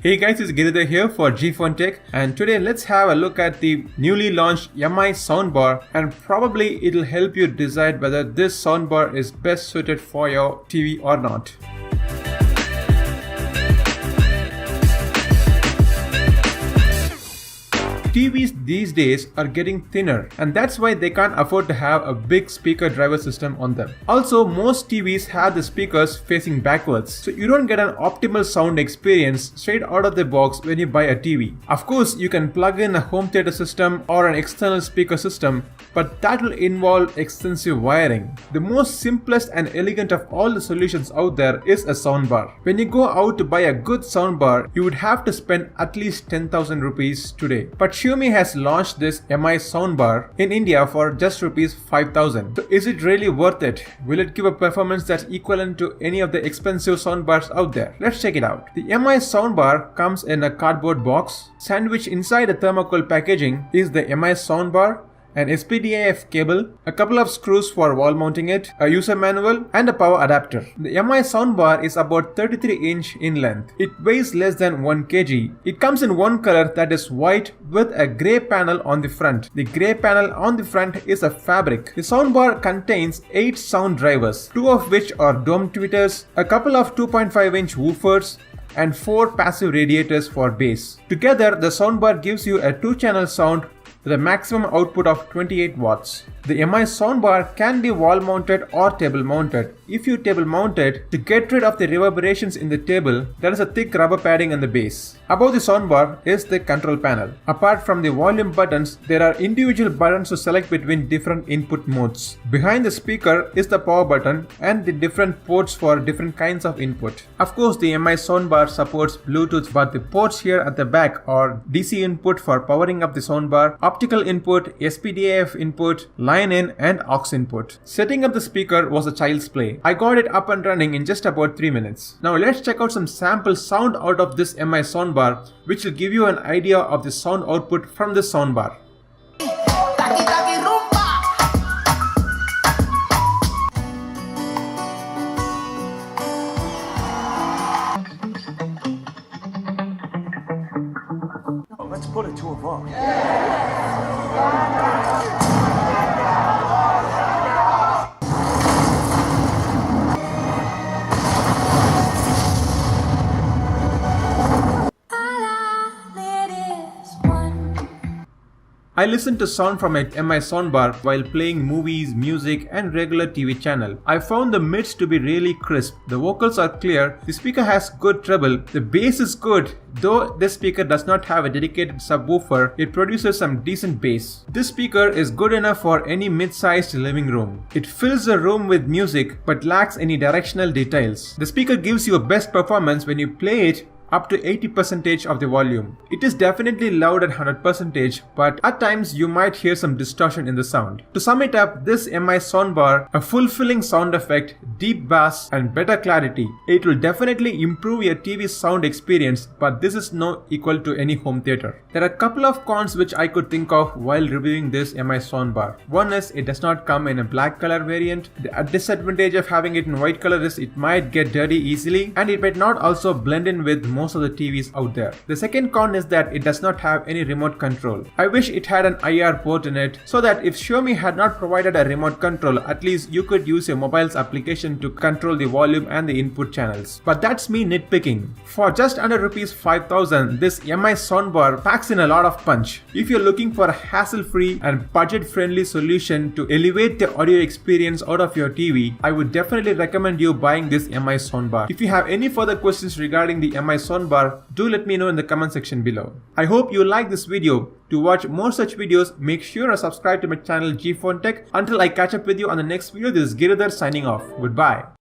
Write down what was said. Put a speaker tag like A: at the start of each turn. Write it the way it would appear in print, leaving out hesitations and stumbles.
A: Hey guys, it's Giridhar here for G-Phone Tech, and today let's have a look at the newly launched Mi Soundbar, and probably it'll help you decide whether this soundbar is best suited for your TV or not. TVs these days are getting thinner, and that's why they can't afford to have a big speaker driver system on them. Also, most TVs have the speakers facing backwards, so you don't get an optimal sound experience straight out of the box when you buy a TV. Of course, you can plug in a home theater system or an external speaker system, but that will involve extensive wiring. The most simplest and elegant of all the solutions out there is a soundbar. When you go out to buy a good soundbar, you would have to spend at least 10,000 rupees today. But Xiaomi has launched this Mi Soundbar in India for just rupees 5,000. So is it really worth it? Will it give a performance that's equivalent to any of the expensive soundbars out there? Let's check it out. The Mi Soundbar comes in a cardboard box. Sandwiched inside a thermocol packaging is the Mi Soundbar, an PDIF cable, a couple of screws for wall mounting it, a user manual, and a power adapter. The Mi Soundbar is about 33 inch in length. It weighs less than 1 kg. It comes in one color that is white with a grey panel on the front. The grey panel on the front is a fabric. The soundbar contains 8 sound drivers, 2 of which are dome tweeters, a couple of 2.5 inch woofers, and 4 passive radiators for bass. Together, the soundbar gives you a 2-channel sound with a maximum output of 28 watts. The Mi Soundbar can be wall mounted or table mounted. If you table mount it, to get rid of the reverberations in the table, there is a thick rubber padding in the base. Above the soundbar is the control panel. Apart from the volume buttons, there are individual buttons to select between different input modes. Behind the speaker is the power button and the different ports for different kinds of input. Of course, the Mi Soundbar supports Bluetooth, but the ports here at the back are DC input for powering up the soundbar, optical input, SPDIF input, line in, and aux input. Setting up the speaker was a child's play. I got it up and running in just about 3 minutes. Now let's check out some sample sound out of this Mi Soundbar, which will give you an idea of the sound output from this soundbar.
B: Let's put it to a vote.
A: I listen to sound from a Mi Soundbar while playing movies, music, and regular TV channel. I found the mids to be really crisp. The vocals are clear, the speaker has good treble, the bass is good. Though this speaker does not have a dedicated subwoofer, it produces some decent bass. This speaker is good enough for any mid-sized living room. It fills the room with music but lacks any directional details. The speaker gives you a best performance when you play it up to 80% of the volume. It is definitely loud at 100%, but at times you might hear some distortion in the sound. To sum it up, this Mi Soundbar, a fulfilling sound effect, deep bass, and better clarity. It will definitely improve your TV sound experience, but this is no equal to any home theater. There are a couple of cons which I could think of while reviewing this Mi Soundbar. One is it does not come in a black color variant. The disadvantage of having it in white color is it might get dirty easily, and it might not also blend in with most of the TVs out there. The second con is that it does not have any remote control. I wish it had an IR port in it, so that if Xiaomi had not provided a remote control, at least you could use your mobile's application to control the volume and the input channels. But that's me nitpicking. For just under rupees 5,000, this Mi Soundbar packs in a lot of punch. If you're looking for a hassle-free and budget-friendly solution to elevate the audio experience out of your TV, I would definitely recommend you buying this Mi Soundbar. If you have any further questions regarding the Mi Soundbar, do let me know in the comment section below. I hope you like this video. To watch more such videos, make sure to subscribe to my channel G-Phone Tech. Until I catch up with you on the next video, this is Giridhar signing off. Goodbye.